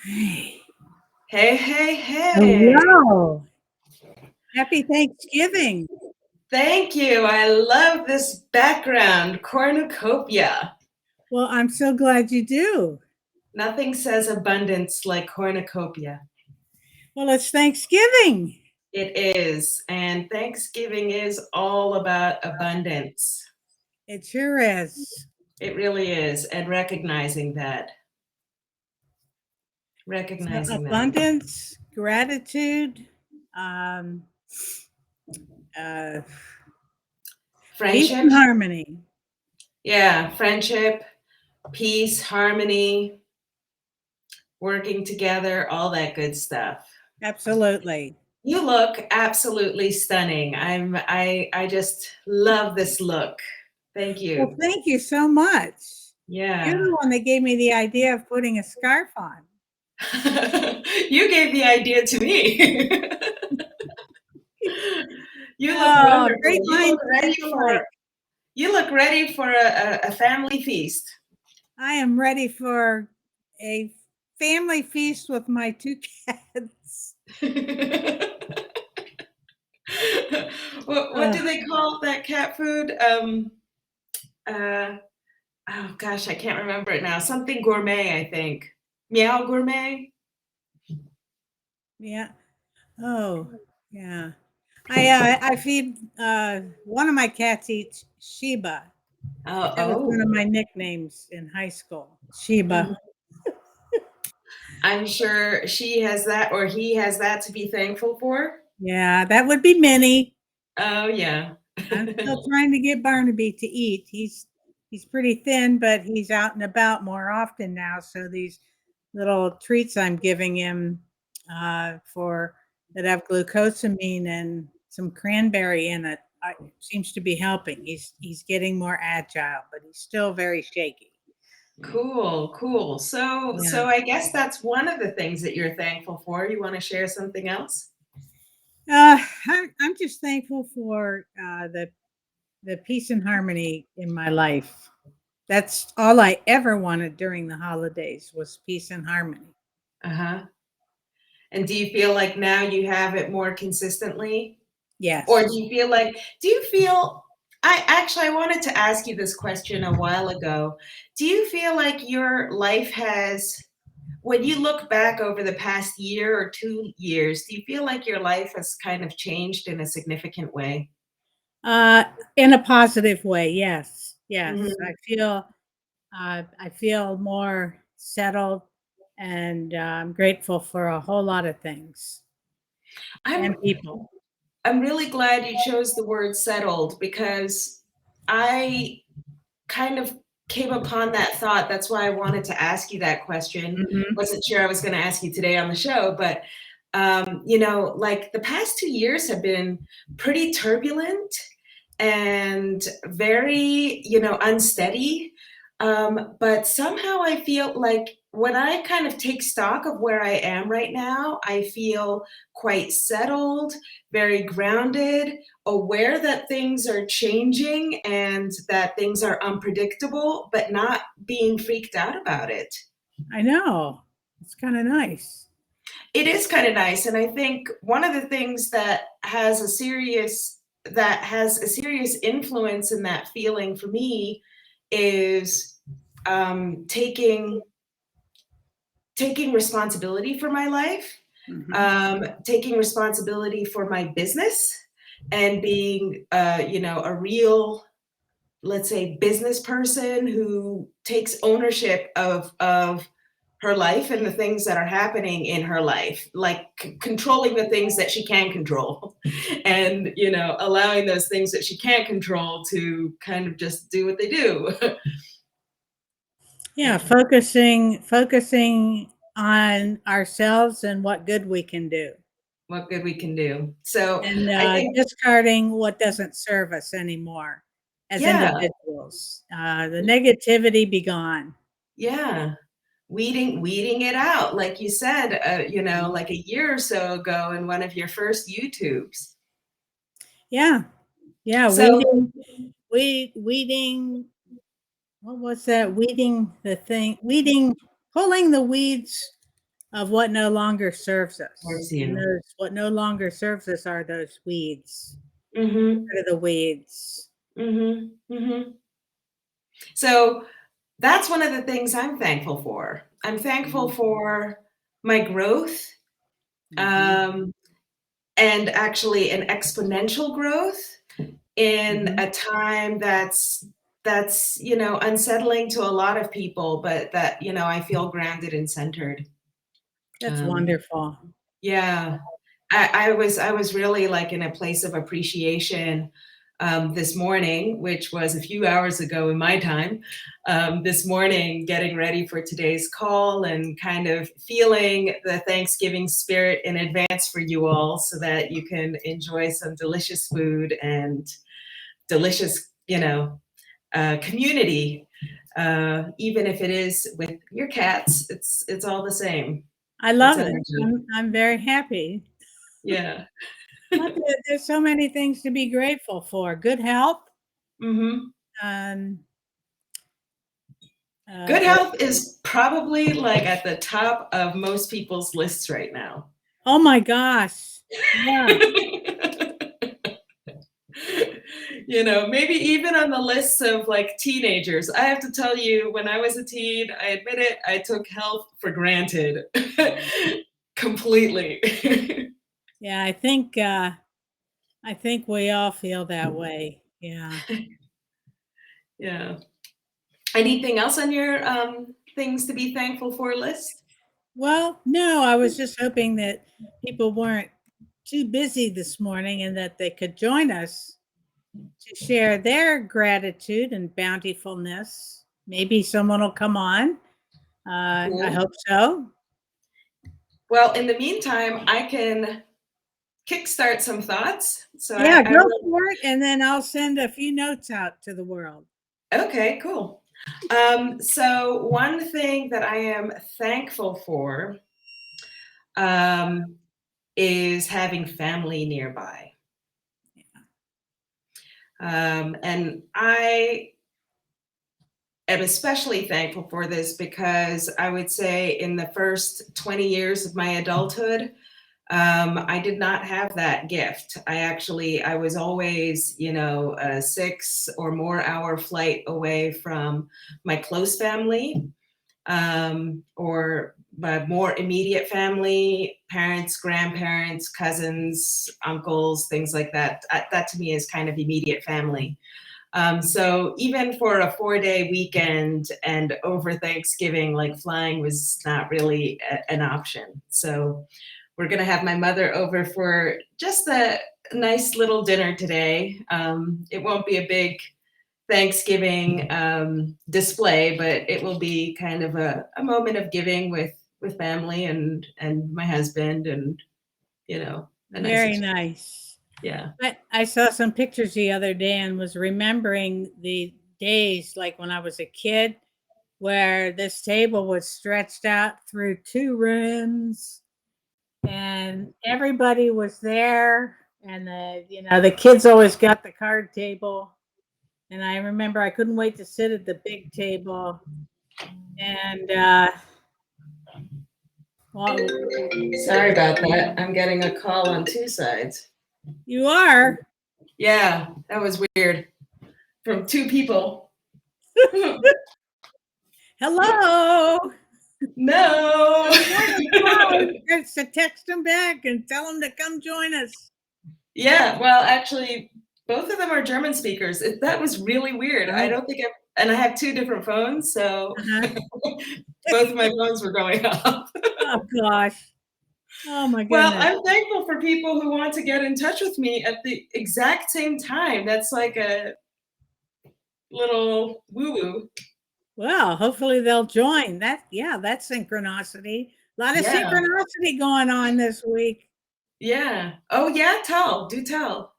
Hey. Hey, hey, hey. Hello. Happy Thanksgiving. Thank you. I love this background cornucopia. Well, I'm so glad you do. Nothing says abundance like cornucopia. Well, it's Thanksgiving. It is. And Thanksgiving is all about abundance. It sure is. It really is. And recognizing that. So Recognizing that. abundance, gratitude, um, uh, peace Friendship. and harmony. Yeah. Friendship, peace, harmony, working together, all that good stuff. Absolutely. You look absolutely stunning. I just love this look. Thank Well, you. thank you so much. You're Yeah. the one that gave me the idea of putting a scarf on. You gave the idea to me. You look Oh, wonderful. great minds think alike. You look ready for a family feast. I am ready for a family feast with my two cats. What Uh, do they call that cat food? Uh, oh gosh, I can't remember it now. Something gourmet, I think. Meow gourmet. yeah. Oh, yeah. I feed one of my cats eats Sheba. Oh, That was one of oh. my nicknames in high school. Sheba. Mhm. I'm sure she has that or he has that to be thankful for. Yeah, that would be Minnie. Oh, yeah. I'm still trying to get Barnaby to eat. He's pretty thin, but he's out and about more often now. So these little treats I'm giving him for that have glucosamine and some cranberry in it seems to be helping. He's getting more agile, but he's still very shaky. Cool, cool. So, Yeah. so I guess that's one of the things that you're thankful for. You want to share something else? I'm just thankful for the peace and harmony in my life. That's all I ever wanted during the holidays was peace and harmony. Uh-huh. And do you feel like now you have it more consistently? Or Yes. do you feel, I wanted to ask you this question a while ago. Do you feel like your life has, when you look back over the past year or 2 years, do you feel like your life has kind of changed in a significant way? Uh, in a positive way, yes. Yes. Mhm. I feel more settled and I'm grateful for a whole lot of things I'm and people. I'm really glad you chose the word settled because I kind of came upon that thought. That's why I wanted to ask you that question. Mhm. Wasn't sure I was going to ask you today on the show, but like the past 2 years have been pretty turbulent and very, unsteady. But somehow I feel like when I kind of take stock of where I am right now, I feel quite settled, very grounded, aware that things are changing and that things are unpredictable, but not being freaked out about it. I know. It's kind of nice. It is kind of nice, and I think one of the things that has a serious influence in that feeling for me is taking responsibility for my life, Mhm. taking responsibility for my business, and being a real, let's say, business person who takes ownership of her life and the things that are happening in her life, like controlling the things that she can control and allowing those things that she can't control to kind of just do what they do. Yeah, focusing on ourselves and what good we can do. What good we can do. So And I think, discarding what doesn't serve us anymore as yeah, individuals. The negativity be gone. yeah, weeding it out, like you said, Mhm. like a year or so ago in one of your first YouTubes. Yeah, yeah, So weeding, what was that? Weeding the thing, weeding, pulling the weeds of what no longer serves us. Towards And you. those what no longer serves us are those weeds. Mm-hmm. Rid of the weeds. Mm-hmm. Mm-hmm. So that's one of the things I'm thankful for. I'm thankful for my growth, Mhm. um, and actually an exponential growth in Mhm. a time that's unsettling to a lot of people, but that I feel grounded and centered. That's Um, wonderful. yeah, I was really like in a place of appreciation this morning, which was a few hours ago in my time. This morning, getting ready for today's call and kind of feeling the Thanksgiving spirit in advance for you all, so that you can enjoy some delicious food and delicious, community. Even if it is with your cats, it's all the same. I It's love it. energy. I'm very happy. Yeah. There's so many things to be grateful for. Good health. Hmm. Um, Good the health is probably like at the top of most people's lists right now. Oh my gosh. Yeah. Maybe even on the lists of like teenagers. I have to tell you, when I was a teen, I admit it, I took health for granted completely. Yeah, I think we all feel that way. Yeah. Yeah. Anything else on your things to be thankful for list? Well, no, I was just hoping that people weren't too busy this morning and that they could join us to share their gratitude and bountifulness. Maybe someone will come on. I Cool. hope so. Well, in the meantime, I can kickstart some thoughts. So Yeah, I go wrote, for it, and then I'll send a few notes out to the world. okay, cool. So one thing that I am thankful for um, is having family nearby. And I am especially thankful for this because I would say in the first 20 years of my adulthood, I did not have that gift. I was always, a 6 or more hour flight away from my close family, or my more immediate family, parents, grandparents, cousins, uncles, things like that. That to me is kind of immediate family. So even for a 4-day weekend and over Thanksgiving, like flying was not really an option. So we're going to have my mother over for just a nice little dinner today. It won't be a big Thanksgiving display, but it will be kind of a moment of giving with family and my husband, and a nice Very nice. yeah. I saw some pictures the other day and was remembering the days like when I was a kid where this table was stretched out through 2 rooms and everybody was there and the kids always got the card table and I remember I couldn't wait to sit at the big table and well, Sorry about that. I'm getting a call on two sides. you are. Yeah, that was weird. From two people. Hello. No. It's to text them back and tell them to come join us. Yeah, well, actually, both of them are German speakers. That was really weird. I Oh, don't think and I have two different phones, so uh-huh. both of my phones were going off. Oh gosh. Oh my Well, goodness. I'm thankful for people who want to get in touch with me at the exact same time. That's like a little woo-woo. Well, hopefully they'll join. That's synchronicity. A lot of Yeah, synchronicity going on this week. yeah. Oh, yeah, do tell.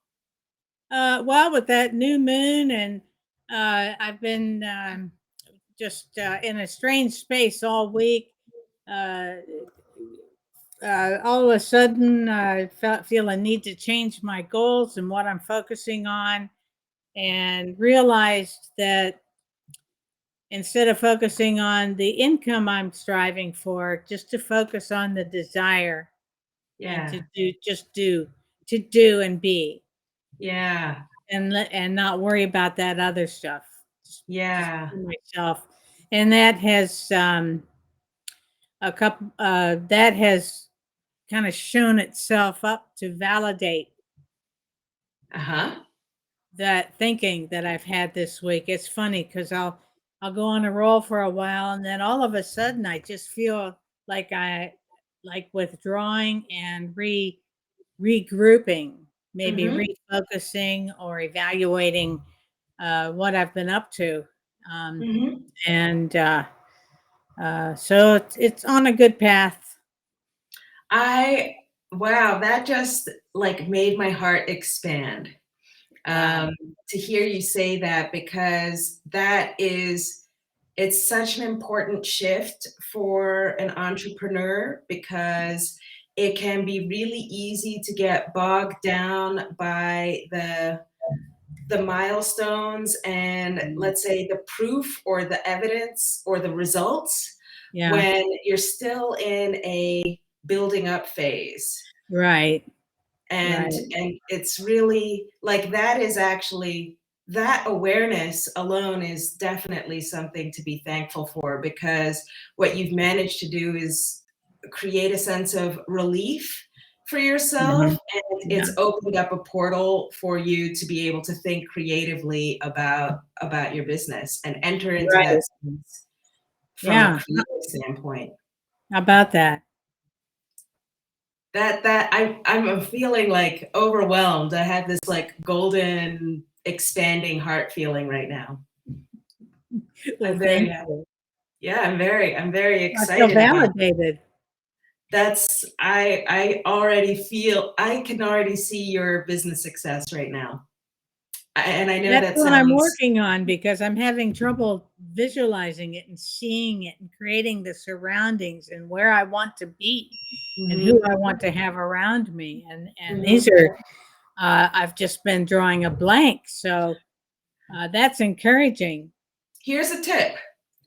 Well, with that new moon, and I've been just in a strange space all week. Uh, all of a sudden, I feel a need to change my goals and what I'm focusing on, and realized that instead of focusing on the income I'm striving for, just to focus on the desire and Yeah. to do and be, Yeah. and not worry about that other stuff. Just Yeah. be myself. And that has that has kind of shown itself up to validate Uh-huh. that thinking that I've had this week. It's funny because I'll go on a roll for a while, and then all of a sudden I just feel like I like withdrawing and regrouping, maybe Mm-hmm. refocusing or evaluating what I've been up to, um, Mm-hmm. and so it's on a good path. Wow, that just like made my heart expand. Wow. um, to hear you say that, because it's such an important shift for an entrepreneur, because it can be really easy to get bogged down by the milestones and, let's say, the proof or the evidence or the results, Yeah. when you're still in a building up phase. Right. and Right. and it's really like, that is actually, that awareness alone is definitely something to be thankful for, because what you've managed to do is create a sense of relief for yourself, Mhm. and Yeah. it's opened up a portal for you to be able to think creatively about your business and enter into that Right. space from a Yeah. creative standpoint. How about that? I'm feeling like overwhelmed. I have this like golden expanding heart feeling right now. Well, I'm very thank happy. you. Yeah, I'm very I feel excited about it. validated. I already feel, I can already see your business success right now. And I know That's that what I'm sounds, working on because I'm having trouble visualizing it and seeing it and creating the surroundings and where I want to be and who mhm, I want to have around me. And these mhm. are I've just been drawing a blank, so that's encouraging. Here's a tip.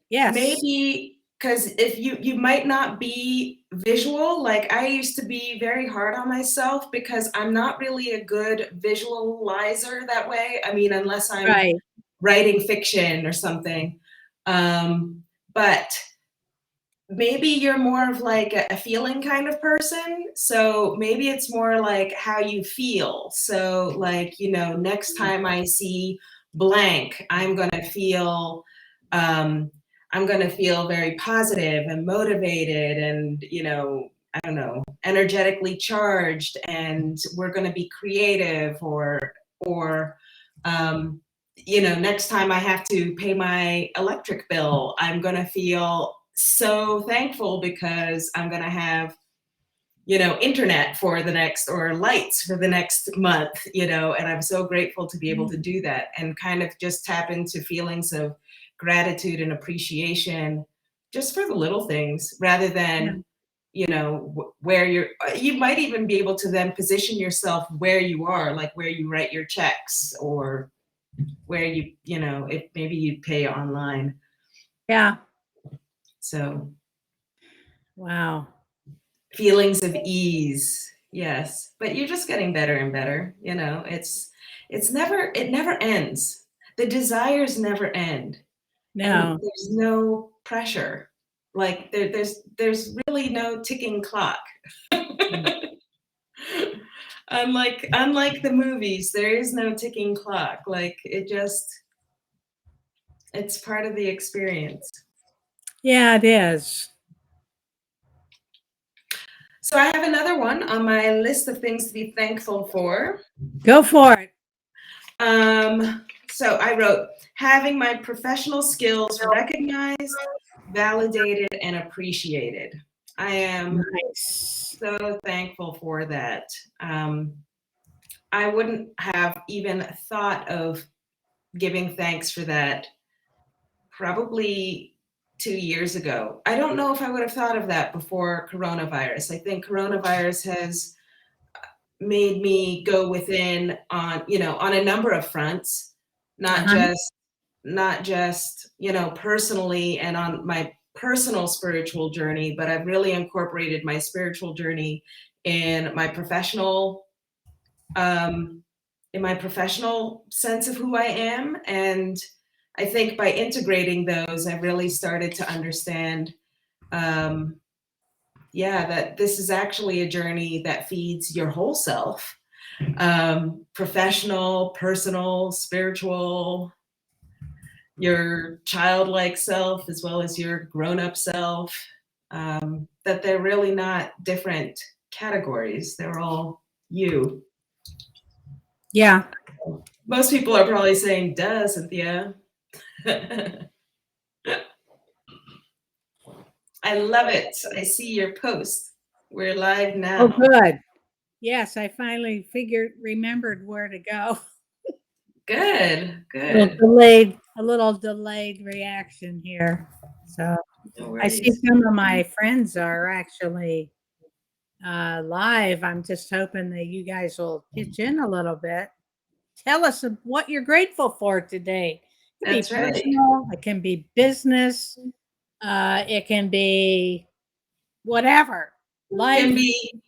Yes. Maybe because if you might not be visual, like I used to be very hard on myself because I'm not really a good visualizer that way. I mean, unless I'm Right. writing fiction or something. But maybe you're more of like a feeling kind of person. So maybe it's more like how you feel. So, like, next time I see blank, um, I'm going to feel very positive and motivated and, I don't know, energetically charged, and we're going to be creative, or, um, next time I have to pay my electric bill, I'm going to feel so thankful because I'm going to have, internet for the next, or lights for the next month, and I'm so grateful to be able to do that and kind of just tap into feelings of gratitude and appreciation just for the little things, rather Yeah. than, where you might even be able to then position yourself where you are, like where you write your checks, or where if maybe you pay online. Yeah. So Wow. feelings of ease, yes, but you're just getting better and better. It never ends. The desires never end, and No. there's no pressure. Like there's really no ticking clock. Mm. Unlike the movies, there is no ticking clock. Like it's part of the experience. Yeah, it is. So I have another one on my list of things to be thankful for. Go for it. So I wrote, having my professional skills recognized, validated, and appreciated. I am Nice. so thankful for that. I wouldn't have even thought of giving thanks for that probably 2 years ago. I don't know if I would have thought of that before coronavirus. I think coronavirus has made me go within on a number of fronts, not Uh-huh. just not just, personally and on my personal spiritual journey, but I've really incorporated my spiritual journey in my professional um, sense of who I am. And I think by integrating those, I really started to understand, that this is actually a journey that feeds your whole self, professional, personal, spiritual, your childlike self, as well as your grown up self, that they're really not different categories. They're all you. Yeah. Most people are probably saying, duh, Cynthia. I love it. I see your post. We're live Oh, now. good. Yes, I finally remembered where to go. Good, Little good. delayed, a little delayed reaction here. So No I see worries. some of my friends are actually live. I'm just hoping that you guys will pitch in a little bit. Tell us what you're grateful for today. It can be That's right. personal, it can be business, it can be whatever. Can Life, be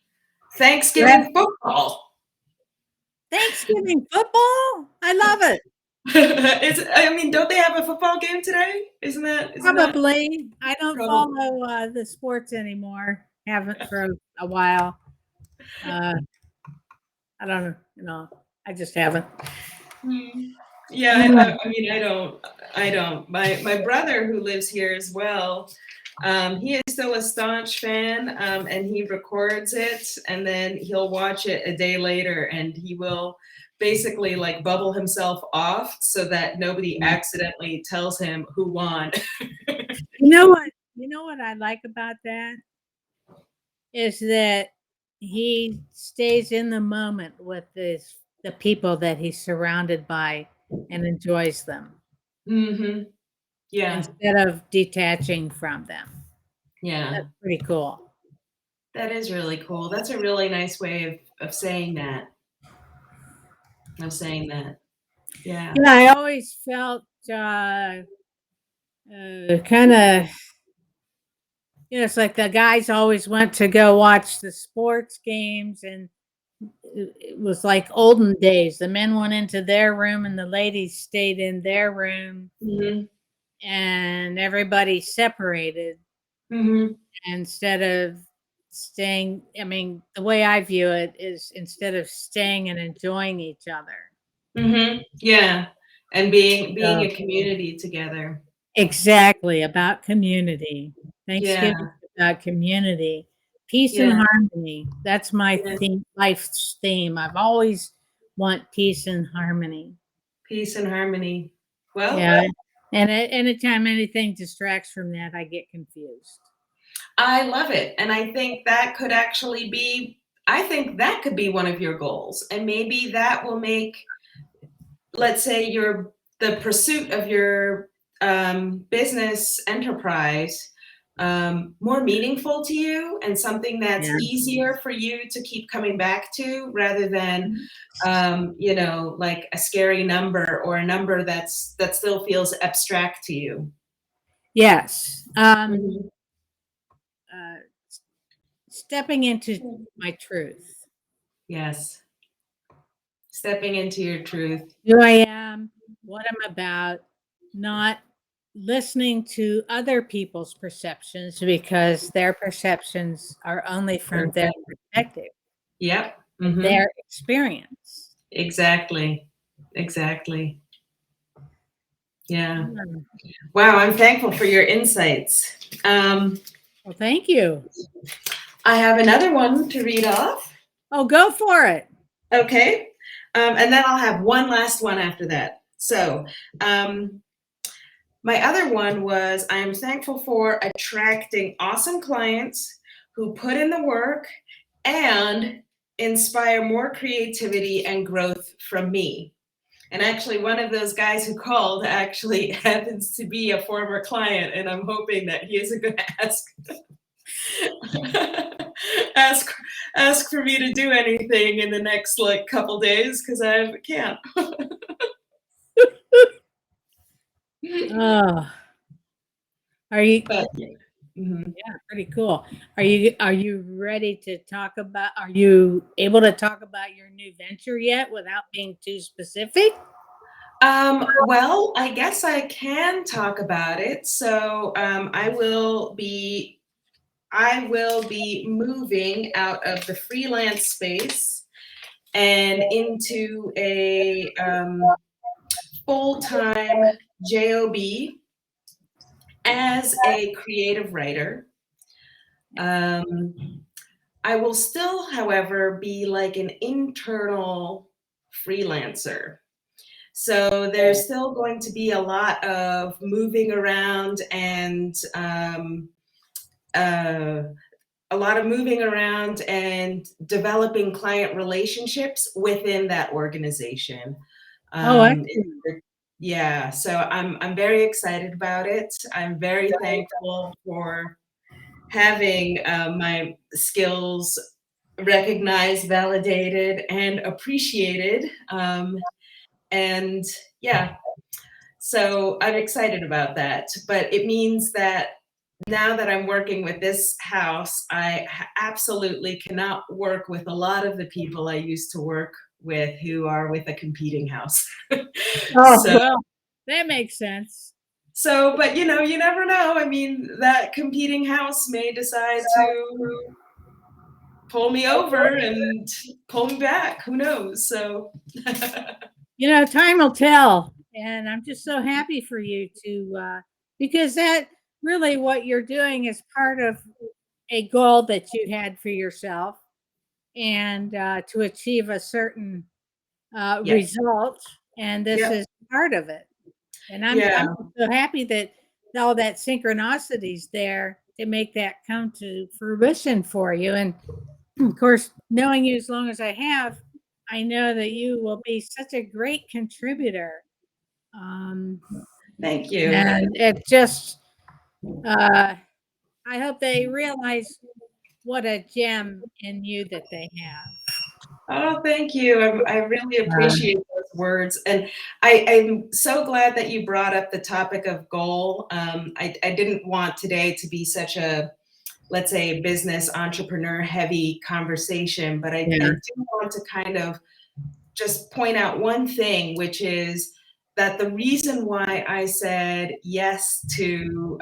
Thanksgiving football. Thanksgiving football. I love it. Don't they have a football game today? Isn't that Probably. I don't probably? follow the sports anymore. Haven't for a while. Uh, I don't know. I just haven't. Hmm. Yeah, Mm. I don't. My brother who lives here as well, he is still a staunch fan, and he records it, and then he'll watch it a day later, and he will basically like bubble himself off so that nobody accidentally tells him who won. You know what? You know what I like about that is that he stays in the moment with the people that he's surrounded by and enjoys them Hmm. Yeah, instead of detaching from them. yeah. That's pretty cool. That is really cool. That's a really nice way of saying that. Of saying that. Yeah. Yeah, I always felt kind of, it's like the guys always went to go watch the sports games, and it was like olden days. The men went into their room and the ladies stayed in their room, Hmm. and everybody separated Hmm. instead of staying. I mean, the way I view it is instead of staying and enjoying each other. Hmm. Yeah. And being So, a community together. exactly, about community. Yeah. Thanksgiving is about community, peace and Yeah. harmony. That's my Yeah. life's theme. I've always want peace and harmony. Peace and harmony. Well, Yeah, and anytime anything distracts from that, I get confused. I love it. And I think that could be one of your goals. And maybe that will make, let's say, the pursuit of your business enterprise more meaningful to you and something that's Yeah. easier for you to keep coming back to rather than Mhm. like a scary number or a number that still feels abstract to you. Yes. Mhm. Uh, Stepping into my truth, Yes, stepping into your truth. who I am, what I'm about, not listening to other people's perceptions because their perceptions are only from their perspective Yep. and Hmm. their experience. Exactly. Exactly. Yeah. Mm. Wow, I'm thankful for your insights. Well, thank you. I have another one to read off. Oh, go for it. Okay. And then I'll have one last one after that. So, my other one was I am thankful for attracting awesome clients who put in the work and inspire more creativity and growth from me. And actually, one of those guys who called actually happens to be a former client, and I'm hoping that he isn't going to ask ask for me to do anything in the next like couple days because I can't. Oh, are you? But mhm. Yeah, pretty cool. Are you ready to talk about? Are you able to talk about your new venture yet without being too specific? Well, I guess I can talk about it. So I will be moving out of the freelance space and into a full-time job as a creative writer. Um, I will still, however, be like an internal freelancer. So there's still going to be a lot of moving around and uh, developing client relationships within that organization. Oh, Um, excellent. yeah, so I'm very excited about it. I'm very thankful for having my skills recognized, validated, and appreciated. And yeah, so I'm excited about that. But it means that now that I'm working with this house, I absolutely cannot work with a lot of the people I used to work with who are with a competing house. Oh, so, well, that makes sense. but you never know. I mean, that competing house may decide to pull me over and pull me back. Who knows? So, Time will tell, and I'm just so happy for you because that really what you're doing is part of a goal that you had for yourself, and to achieve a certain yep, result, and this yep, is part of it. And I'm yeah. so happy that all that synchronicities there to make that come to fruition for you. And of course, knowing you as long as I have, I know that you will be such a great contributor. Um, Thank you. and it just, uh, I hope they realize what a gem in you that they have. Oh, thank you. I really Uh, appreciate those words. And I'm so glad that you brought up the topic of goal. I didn't want today to be such a, let's say, business entrepreneur heavy conversation, but I yeah. do want to kind of just point out one thing, which is that the reason why I said yes to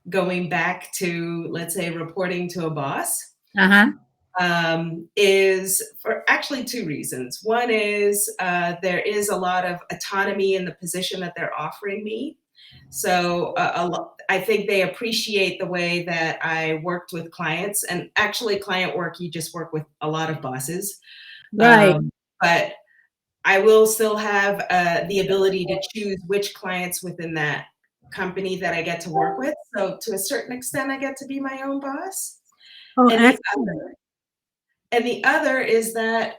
going back to, let's say, reporting to a boss Uh huh. is for actually two reasons. One is there is a lot of autonomy in the position that they're offering me. So I think they appreciate the way that I worked with clients. And actually, client work, you just work with a lot of bosses. Right. But I will still have the ability to choose which clients within that company that I get to work with. So to a certain extent, I get to be my own boss. Oh, And excellent. the other is that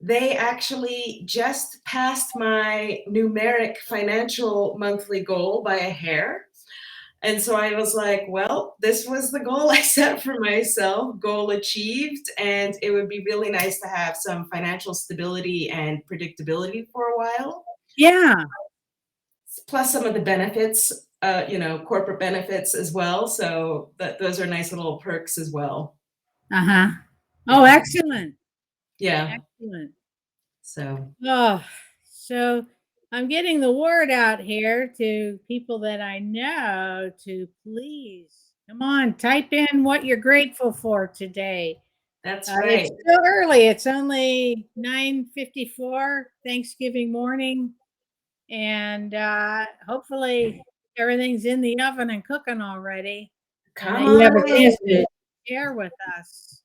they actually just passed my numeric financial monthly goal by a hair. And so I was like, well, this was the goal I set for myself, goal achieved. And it would be really nice to have some financial stability and predictability for a while, Yeah. plus some of the benefits, corporate benefits as well. So those are nice little perks as well. Uh huh. Oh, Yeah. excellent. Yeah. Excellent. So, Oh, so I'm getting the word out here to people that I know to please come on, type in what you're grateful for today. that's It's right. still early. It's only 9:54 Thanksgiving morning, and hopefully everything's in the oven and cooking already, and Come that you have a on chance in. to share with us.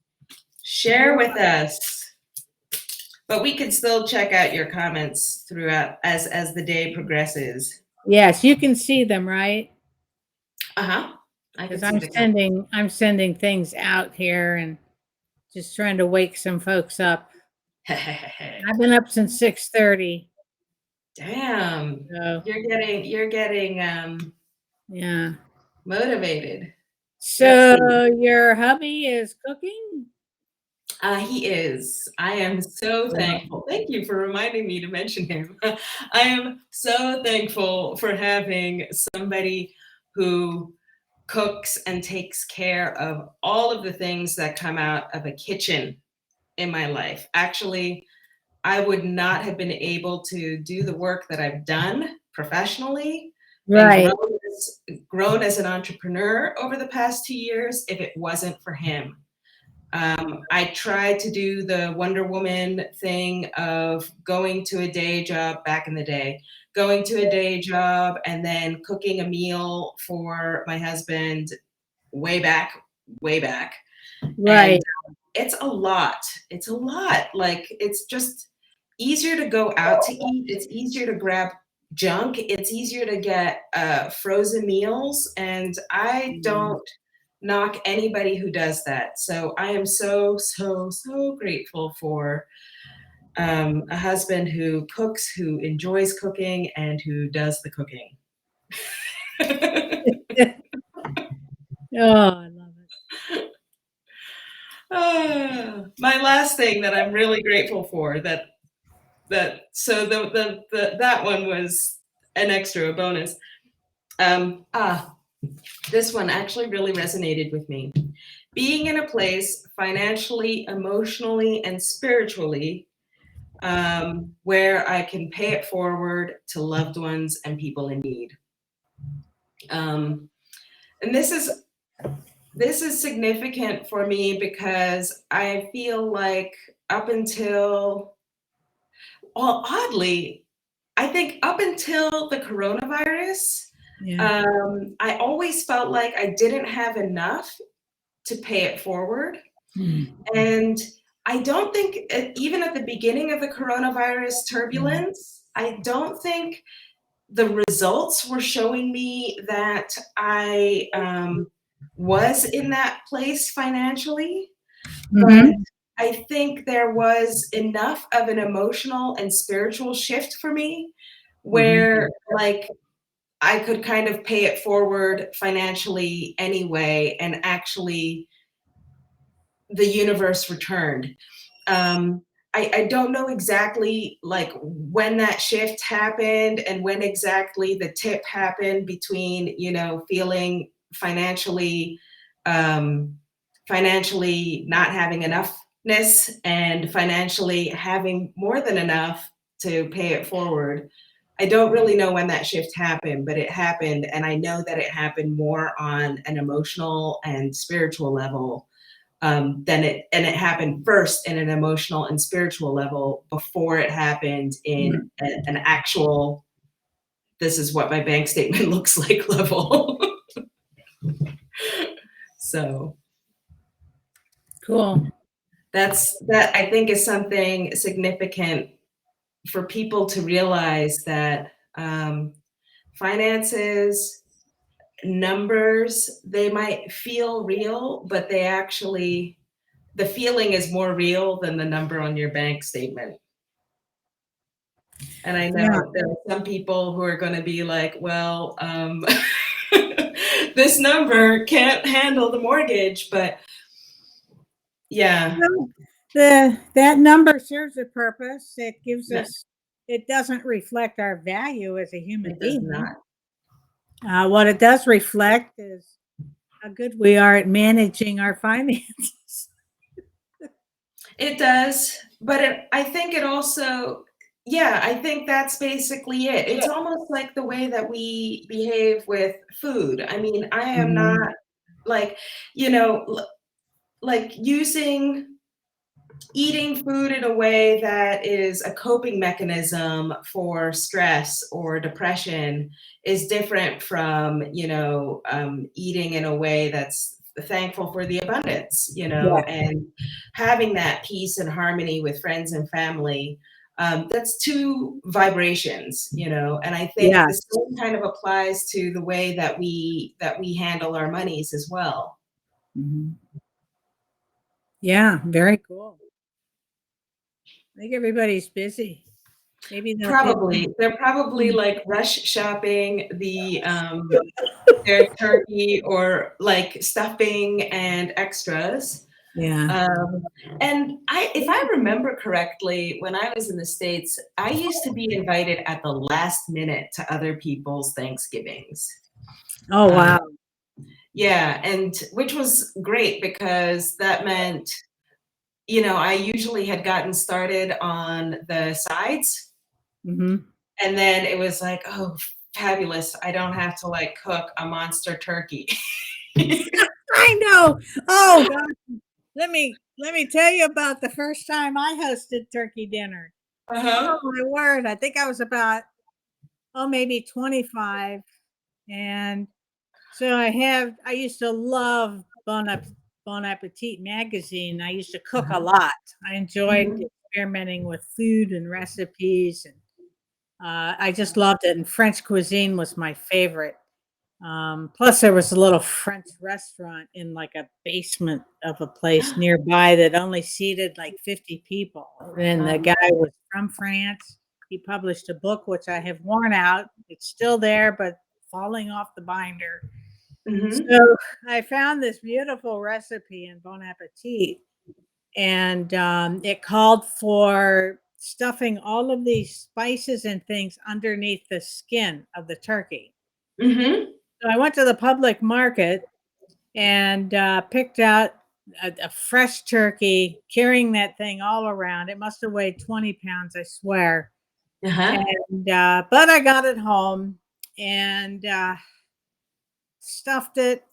Share with us. But we can still check out your comments throughout as the day progresses. Yes, you can see them, right? Uh-huh. I can Because see I'm the comments. sending things out here and just trying to wake some folks up. I've been up since 6:30. Damn. So You're getting yeah. motivated. That's So good. your hubby is cooking? He is. I am so thankful. Thank you for reminding me to mention him. I am so thankful for having somebody who cooks and takes care of all of the things that come out of a kitchen in my life. Actually, I would not have been able to do the work that I've done professionally and Right. grown as an entrepreneur over the past 2 years if it wasn't for him. I tried to do the Wonder Woman thing of going to a day job back in the day, going to a day job and then cooking a meal for my husband way back, way back. And Right. it's a lot. It's a lot. Like, it's just easier to go out to eat. It's easier to grab junk. It's easier to get frozen meals. And I Mm. don't knock anybody who does that. So I am so, so, so grateful for a husband who cooks, who enjoys cooking, and who does the cooking. Oh, I love it. My last thing that I'm really grateful for so that one was an extra, a bonus. This one actually really resonated with me. Being in a place financially, emotionally, and spiritually where I can pay it forward to loved ones and people in need. And this is significant for me because I feel like up until, well, oddly, I think up until the coronavirus, Yeah. I always felt like I didn't have enough to pay it forward. Mm. And I don't think, even at the beginning of the coronavirus Mm. turbulence, I don't think the results were showing me that I was in that place financially. But Mhm. I think there was enough of an emotional and spiritual shift for me Mhm. where, like, I could kind of pay it forward financially anyway, and actually the universe returned. Um, I don't know exactly like when that shift happened and when exactly the tip happened between, feeling um, financially not having enoughness and financially having more than enough to pay it forward. I don't really know when that shift happened, but it happened. And I know that it happened more on an emotional and spiritual level and it happened first in an emotional and spiritual level before it happened in Mm. an actual, this is what my bank statement looks like level. So Cool. that I think is something significant for people to realize, that finances, numbers, they might feel real, but the feeling is more real than the number on your bank statement. And I Yeah. know there are some people who are going to be like, well, this number can't handle the mortgage, but yeah, Well, that number serves a purpose. It gives no, us. It doesn't reflect our value as a human it does being. not. What it does reflect is how good we are at managing our finances. It does, but I think it also, yeah, I think that's basically it. It's almost like the way that we behave with food. I mean, I am not Mhm. like, like eating food in a way that is a coping mechanism for stress or depression is different from, eating in a way that's thankful for the abundance, Yeah. and having that peace and harmony with friends and family. That's two vibrations, and I think the Yes. same kind of applies to the way that we handle our monies as well. Mhm. Yeah. Very cool. I think everybody's busy. Maybe they'll take. Probably. They're probably, Mm. like, rush shopping their turkey or, like, stuffing and extras. Yeah. And if I remember correctly, when I was in the States, I used to be invited at the last minute to other people's Thanksgivings. Oh, Um, wow. yeah, and which was great because that meant, I usually had gotten started on the sides, Mhm. and then it was like, oh, fabulous. I don't have to like cook a monster turkey. I know. Oh, God. Let me tell you about the first time I hosted turkey dinner. Uh-huh. Oh, my word. I think I was about, maybe 25. And so I used to love Bon Appetit magazine. I used to cook a Uh-huh. lot. I enjoyed Mhm. experimenting with food and recipes, and I just loved it. And French cuisine was my favorite. Plus, there was a little French restaurant in like a basement of a place nearby that only seated like 50 people. And the guy was from France. He published a book which I have worn out. It's still there, but falling off the binder. Mhm. So I found this beautiful recipe in Bon Appetit, and it called for stuffing all of these spices and things underneath the skin of the turkey. Mhm. So I went to the public market and picked out a fresh turkey, carrying that thing all around. It must have weighed 20 pounds, I swear. Uh-huh. And but I got it home and stuffed it,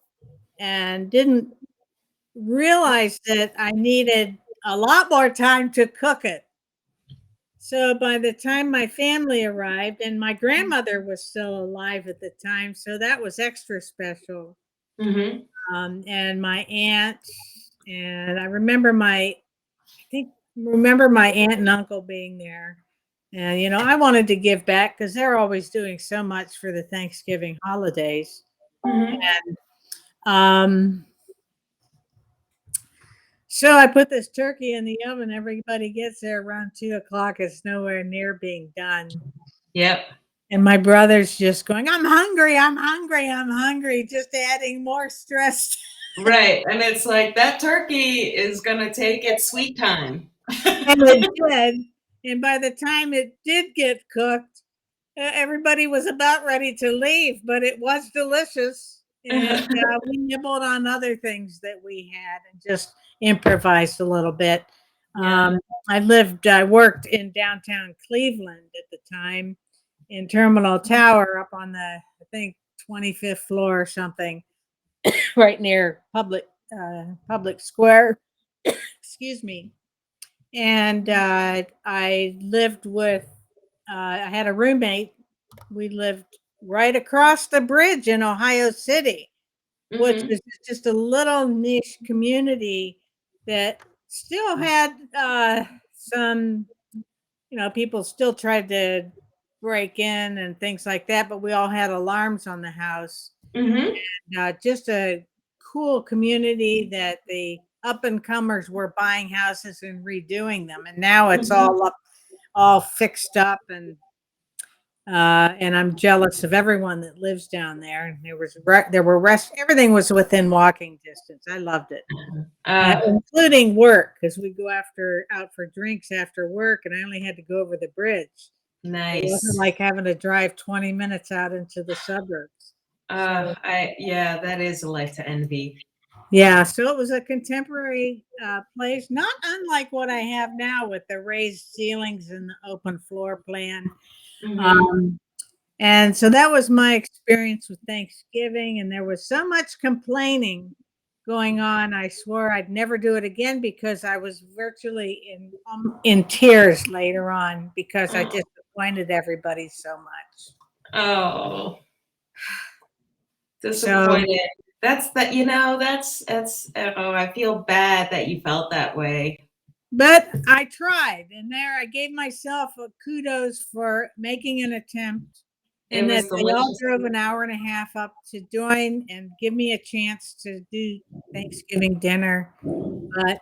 and didn't realize that I needed a lot more time to cook it. So by the time my family arrived, and my grandmother was still alive at the time, so that was extra special. Mhm. And my aunt, and I remember my aunt and uncle being there. And I wanted to give back because they're always doing so much for the Thanksgiving holidays. Mhm. Um, so I put this turkey in the oven. Everybody gets there around 2 o'clock. It's nowhere near being done. Yep. And my brother's just going, I'm hungry, I'm hungry, I'm hungry, just adding more stress. Right, and it's like, that turkey is gonna take its sweet time. And it did. And by the time it did get cooked, everybody was about ready to leave, but it was delicious. And we nibbled on other things that we had and just improvised a little bit. Yeah. I worked in downtown Cleveland at the time in Terminal Tower up on the, I think, 25th floor or something, right near Public Square. Excuse me. And I lived with, I had a roommate. We lived right across the bridge in Ohio City, which Mhm. is just a little niche community that still had some, people still tried to break in and things like that, but we all had alarms on the house. Mhm. Just a cool community that the up and comers were buying houses and redoing them, and now it's Mhm. all fixed up, and I'm jealous of everyone that lives down there. There were everything was within walking distance. I loved it, Ah, including work, because we go out for drinks after work, and I only had to go over the bridge. It wasn't nice. like having to drive 20 minutes out into the suburbs. So Yeah, that is a life to envy. yeah, so it was a contemporary place, not unlike what I have now with the raised ceilings and the open floor plan. Mhm. Um, and so that was my experience with Thanksgiving, and there was so much complaining going on. I swore I'd never do it again because I was virtually in tears later on because I Oh. disappointed everybody so much. Oh, So disappointed. Oh, I feel bad that you felt that way. but I tried, and there I gave myself a kudos for making an attempt, It and that was they all delicious. drove an hour and a half up to join and give me a chance to do Thanksgiving dinner. But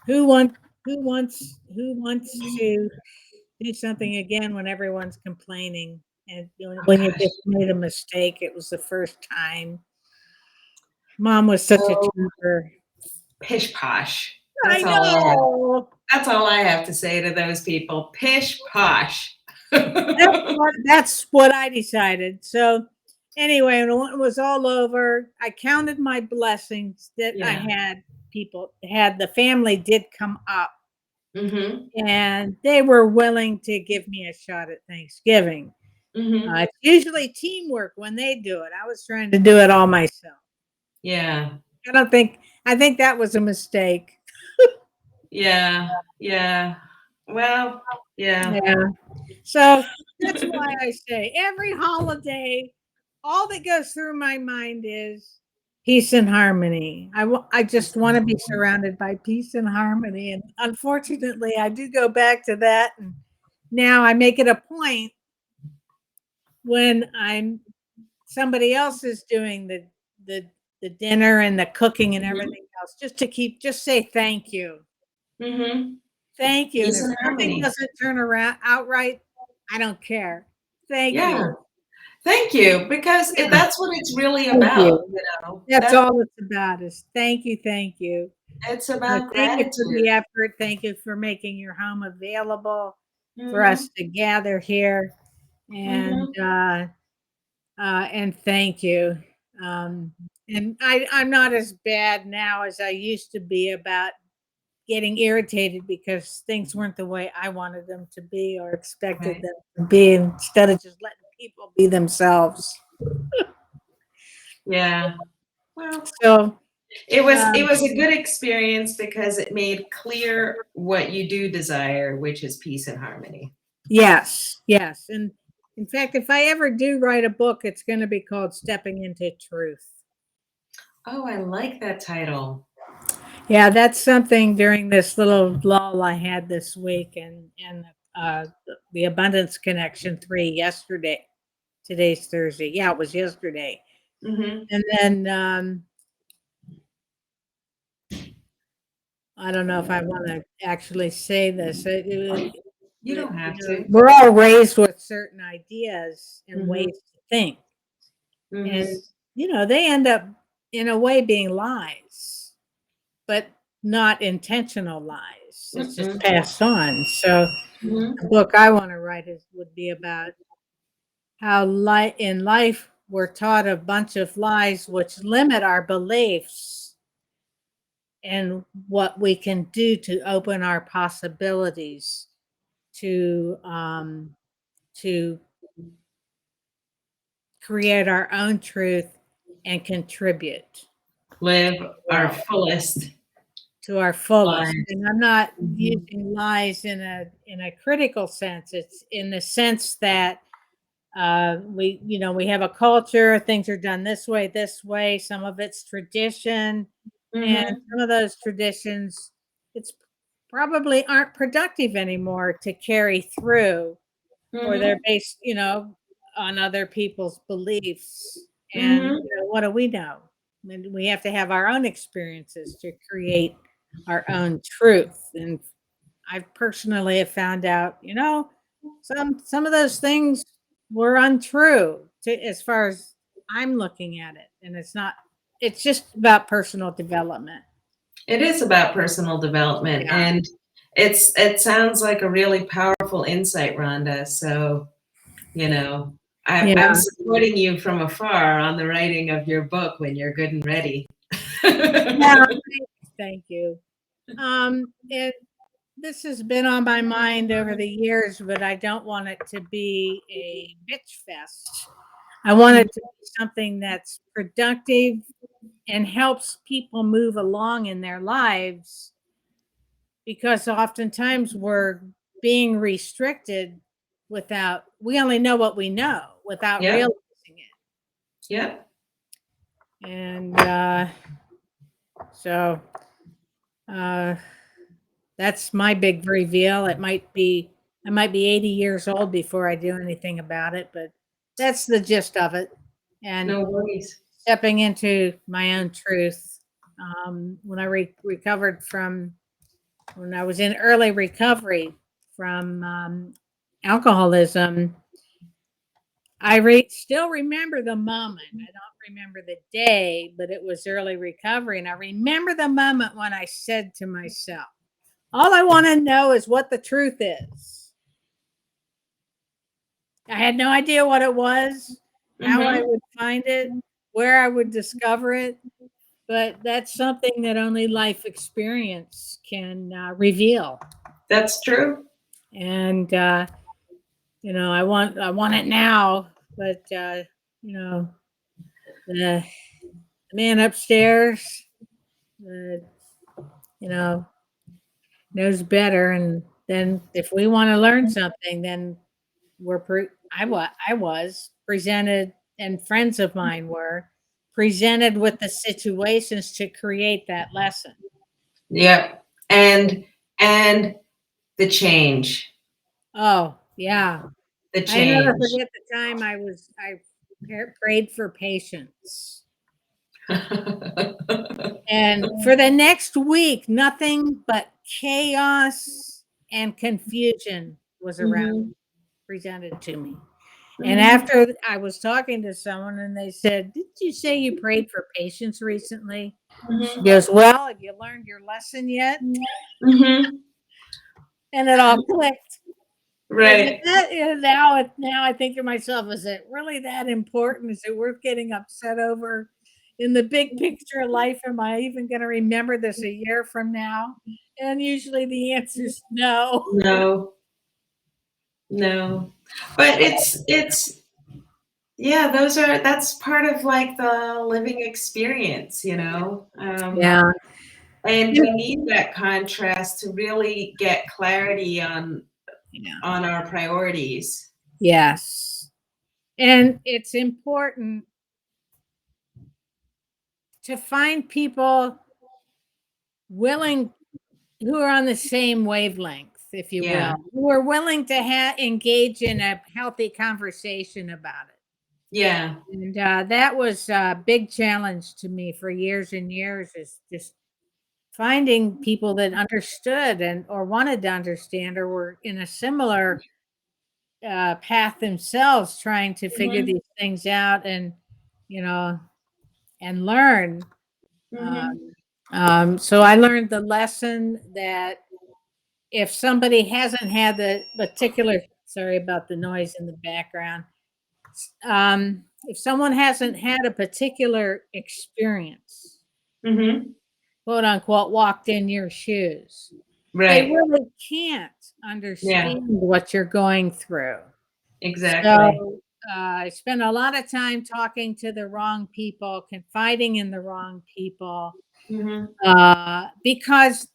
who wants who wants to do something again when everyone's complaining and Oh when you gosh. just made a mistake? It was the first time. Mom was such a Oh, trooper. Pish posh. I know. That's all I have to say to those people. Pish posh. That's what I decided. So anyway, when it was all over, I counted my blessings that I Yeah. had the family did come up Mm-hmm. and they were willing to give me a shot at Thanksgiving. Mm-hmm. It's usually teamwork when they do it. I was trying to do it all myself. Yeah. I think that was a mistake. Yeah. Yeah. Well, yeah. Yeah. So that's why I say every holiday, all that goes through my mind is peace and harmony. I just want to be surrounded by peace and harmony. And unfortunately, I do go back to that. And now I make it a point when somebody else is doing the, the dinner and the cooking and Mm-hmm. everything else, just say thank you. Mm-hmm. Thank you. And Peace if and something harmony. doesn't turn around outright, I don't care. Thank Yeah. you. Thank you, because Yeah. that's what it's really Thank about, you. you know. That's all it's about is thank you, thank you. It's about Thank you for the gratitude. effort. Thank you for making your home available for Mm-hmm. us to gather here. And Mm-hmm. thank you. Um, and I'm not as bad now as I used to be about getting irritated because things weren't the way I wanted them to be or expected Right. them to be instead of just letting people be themselves. Yeah. Well, So, it um, was a good experience because it made clear what you do desire, which is peace and harmony. yes, yes. And in fact, if I ever do write a book, it's going to be called Stepping into Truth. Oh, I like that title. Yeah, that's something during this little lull I had this week and the Abundance Connection 3 yesterday. Today's Thursday. Yeah, it was yesterday. Mm-hmm. And then I don't know if I want to actually say this. You don't have to. We're all raised with certain ideas and Mm-hmm. ways to think. And, Mm-hmm. they end up in a way being lies, but not intentional lies. It's just Mm-mm. passed on. So Mm-hmm. the book I want to write would be about how in life we're taught a bunch of lies which limit our beliefs and what we can do to open our possibilities to create our own truth and contribute Live our well fullest to our fullest. lives. And I'm not Mm-hmm. using lies in a critical sense. It's in the sense that we have a culture, things are done this way, some of it's tradition, and Mm-hmm. some of those traditions it's probably aren't productive anymore to carry through, or they're Mm-hmm. based on other people's beliefs. And Mm-hmm. what do we know? And we have to have our own experiences to create our own truth. And I personally have found out, some of those things were untrue to as far as I'm looking at it. And it's just about personal development. It is about personal development, Yeah. and it sounds like a really powerful insight, Rhonda. So, you know, I'm Yeah. supporting you from afar on the writing of your book when you're good and ready. Yeah. Thank you. And this has been on my mind over the years, but I don't want it to be a bitch fest. I want it to be something that's productive and helps people move along in their lives because oftentimes we're being restricted we only know what we know without Yep, realizing yep. it. And so uh, that's my big reveal. I might be 80 years old before I do anything about it, but that's the gist of it. And No worries. stepping into my own truth. When I recovered when I was in early recovery from alcoholism, I still remember the moment. I don't remember the day, but it was early recovery. And I remember the moment when I said to myself, all I want to know is what the truth is. I had no idea what it was, how I Mm-hmm. would find it, where I would discover it, but that's something that only life experience can reveal. That's true. And I want it now, but you know, the man upstairs, uh, you know, knows better. And then if we want to learn something, then I was presented, and friends of mine were presented with the situations to create that lesson. Yep. And the change. Oh yeah, The I never change. forget the time I prayed for patience. And for the next week, nothing but chaos and confusion was around, Mhm. presented to me. And Mhm. after I was talking to someone and they said, "Did you say you prayed for patience recently?" She Mhm. goes, "Well, have you learned your lesson yet?" Mhm. And it all clicked. Is it Right. that? Now I think to myself, is it really that important? Is it worth getting upset over? In the big picture of life, am I even going to remember this a year from now? And usually the answer is no. No. No. But it's yeah, that's part of like the living experience, you know. Yeah. And we need that contrast to really get clarity Yeah. on our priorities. Yes. And it's important to find people willing, who are on the same wavelength, if you Yeah. will, who are willing to engage in a healthy conversation about it. Yeah. And that was a big challenge to me for years and years, is just finding people that understood and or wanted to understand or were in a similar path themselves, trying to figure Mhm. these things out and you know and learn. Mhm. So I learned the lesson that if somebody hasn't had the particular, sorry about the noise in the background, if someone hasn't had a particular experience, Mhm. quote unquote, walked in your shoes, they Right. really can't Yeah. understand what you're going through. Exactly. So I spent a lot of time talking to the wrong people, confiding in the wrong people, Mhm. because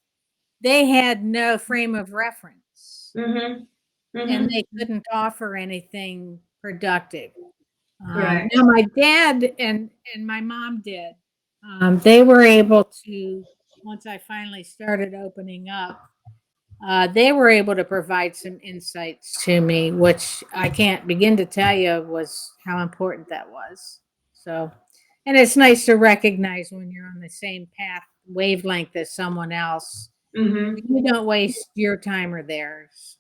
they had no frame of reference Mhm. and Mhm. they couldn't offer anything productive. Correct. Now my dad and my mom did. They were able to, once I finally started opening up, they were able to provide some insights to me, which I can't begin to tell you was how important that was. So, and it's nice to recognize when you're on the same path wavelength as someone else. Mhm. You don't waste your time or theirs.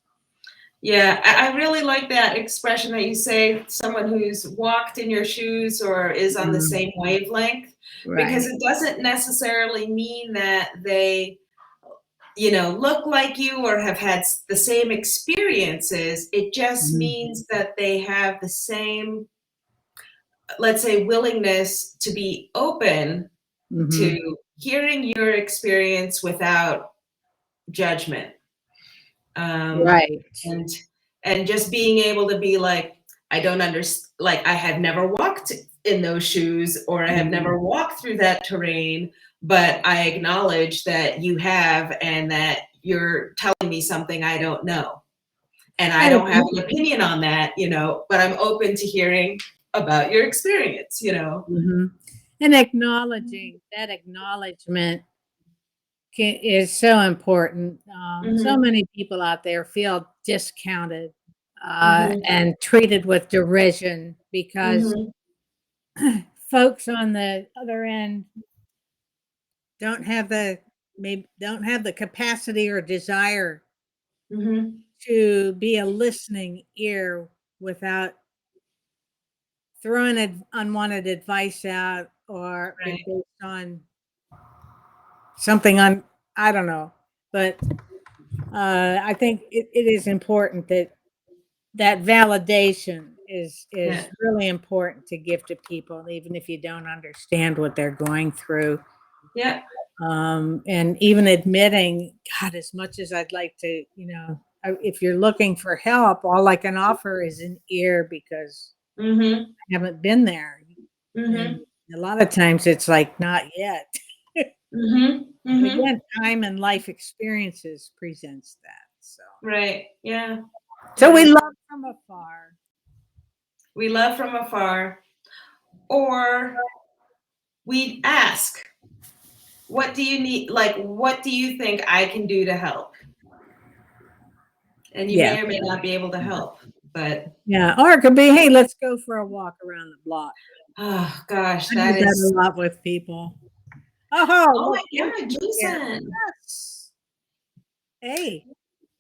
Yeah, I really like that expression that you say, someone who's walked in your shoes or is on the Mm, same wavelength, because right. it doesn't necessarily mean that they, look like you or have had the same experiences. It just Mhm. means that they have the same, let's say, willingness to be open Mhm. to hearing your experience without judgment. um, Right. and and just being able to be like, I don't understand, like I have never walked in those shoes or I have Mhm. never walked through that terrain, but I acknowledge that you have and that you're telling me something I don't know, and I And don't have an opinion on that, but I'm open to hearing about your experience, mhm. And acknowledging that acknowledgement is so important. So Hmm. many people out there feel discounted Hmm. and treated with derision because Hmm. folks on the other end don't have the maybe don't have the capacity or desire Hmm. to be a listening ear without throwing unwanted advice out or Right. based on something on, I don't know, but I think it is important that that validation Yeah. is really important to give to people, even if you don't understand what they're going through. Yeah. And even admitting, God, as much as I'd like to, if you're looking for help, all I can offer is an ear because Mm-hmm. I haven't been there. And Mm-hmm. a lot of times it's like, not yet. Mm-hmm. But Mm-hmm. again, time and life experiences presents that. Right. Yeah. So we Yeah. love from afar. We love from afar, or we ask, what do you need? Like, what do you think I can do to help? And you Yeah. may or may not be able to help, but Yeah. Or it could be, hey, let's go for a walk around the block. oh gosh, I that use that is. a lot with people. Oh, Oh look, my God, Jason's here. Jason. Yes. Hey.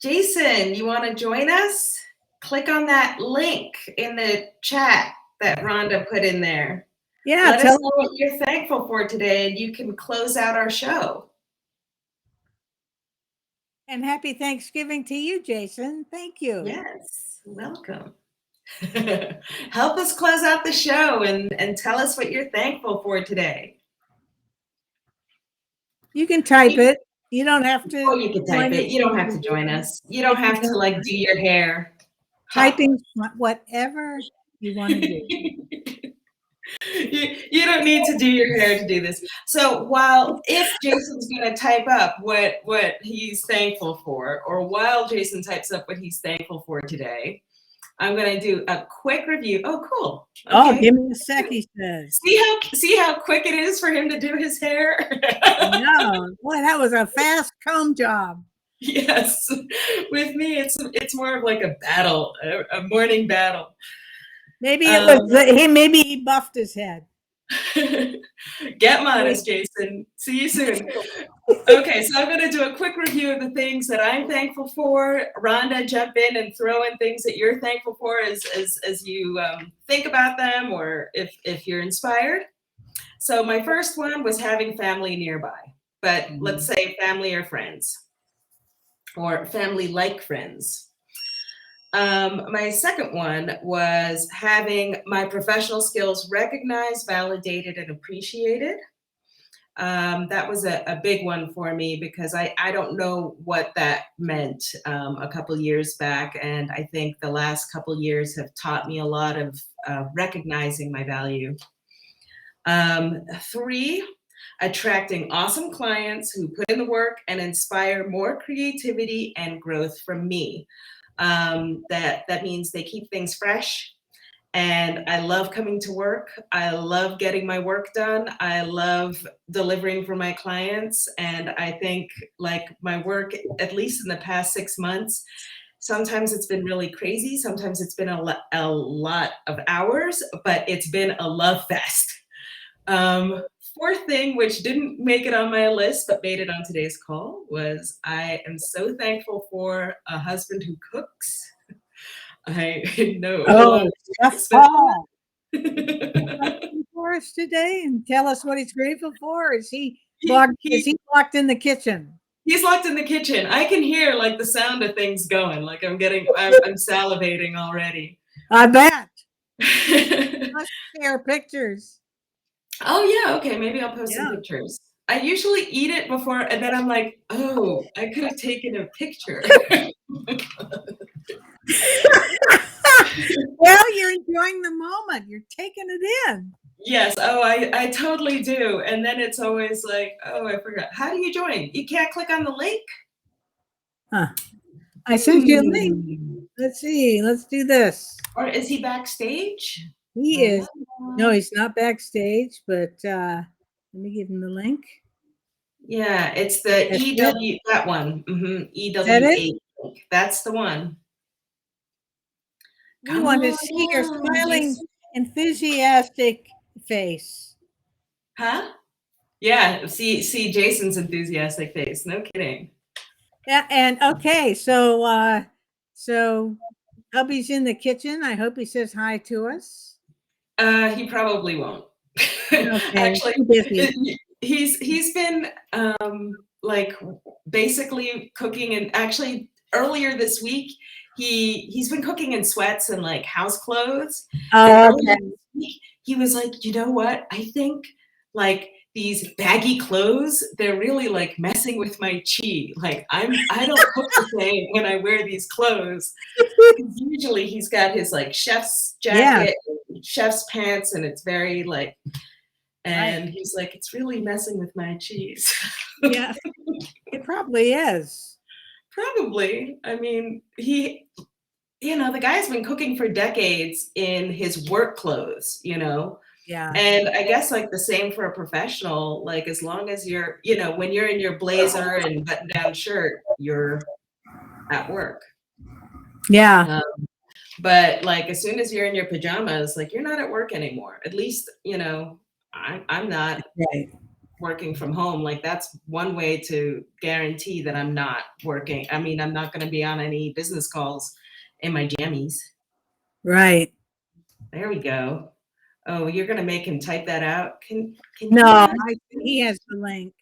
Jason, you want to join us? Click on that link in the chat that Rhonda put in there. Yeah, Let us tell know what you're thankful for today, and you can close out our show. and happy Thanksgiving to you, Jason. Thank you. Yes, welcome. Help us close out the show and tell us what you're thankful for today. You can type it. You don't have Oh, to you can type join it. us You don't have to join us. You don't if you have to don't like want. do your hair. Typing whatever you want to do. You don't need to do your hair to do this. So while if Jason's going to type up what he's thankful for, or while Jason types up what he's thankful for today, I'm going to do a quick review. Oh, cool. Oh, Okay. give me a sec, he says. See how quick it is for him to do his hair? No, boy, that was a fast comb job. Yes. With me, it's more of like a battle, a morning battle. Maybe it was maybe he buffed his head. Get modest, Jason. See you soon. Okay, so I'm going to do a quick review of the things that I'm thankful for. Rhonda, jump in and throw in things that you're thankful for as you think about them, or if you're inspired. So my first one was having family nearby, but let's say family or friends, or family-like friends. My second one was having my professional skills recognized, validated, and appreciated. That was a big one for me because I don't know what that meant a couple years back. And I think the last couple years have taught me a lot of recognizing my value. 3, attracting awesome clients who put in the work and inspire more creativity and growth from me. That means they keep things fresh. And I love coming to work. I love getting my work done. I love delivering for my clients. And I think like my work, at least in the past 6 months, sometimes it's been really crazy. Sometimes it's been a lot of hours, but it's been a love fest. Fourth thing, which didn't make it on my list, but made it on today's call, was I am so thankful for a husband who cooks. I know a lot Oh, of Jeff people Paul. spend For us today and tell us what he's grateful for. Is he he, locked? Is he he locked in the kitchen? he's locked in the kitchen. I can hear like the sound of things going. Like I'm salivating already. I bet. Must share pictures. Oh yeah, okay, maybe I'll post some Yeah. pictures. I usually eat it before, and then I'm like, oh, I could have taken a picture. Well, you're enjoying the moment. You're taking it in. Yes, oh, I totally do. And then it's always like, oh, I forgot. How do you join? You can't click on the link? Huh. I sent you a link. Hmm. Let's see. Let's do this. Or is he backstage? He is. No, he's not backstage, but let me give him the link. Yeah, it's the That's it? EW, that one. Is that it? EW8 link. That's the one. We Come want to on see your down, smiling, Jason. enthusiastic face. Huh? Yeah, see Jason's enthusiastic face. No kidding. Yeah, and okay, so hubby's in the kitchen. I hope he says hi to us. He probably won't. Okay, Actually, too busy. he's been like basically cooking, and actually earlier this week he's been cooking in sweats and like house clothes. And Oh, earlier okay. this week he was like, you know what? I think like these baggy clothes, they're really like messing with my chi. Like I don't cook the same when I wear these clothes. Usually he's got his like chef's Yeah, jacket, chef's pants, and it's very like, right. and he's like, it's really messing with my cheese. Yeah, it probably is. Probably. I mean, the guy's been cooking for decades in his work clothes, Yeah, and I guess like the same for a professional, like as long as you're, when you're in your blazer and button down shirt, you're at work. yeah, But like as soon as you're in your pajamas, like you're not at work anymore. At least, I'm not right. working from home. Like that's one way to guarantee that I'm not working. I mean, I'm not going to be on any business calls in my jammies. Right. There we go. Oh, you're going to make him type that out. Can you No, not? he has the link.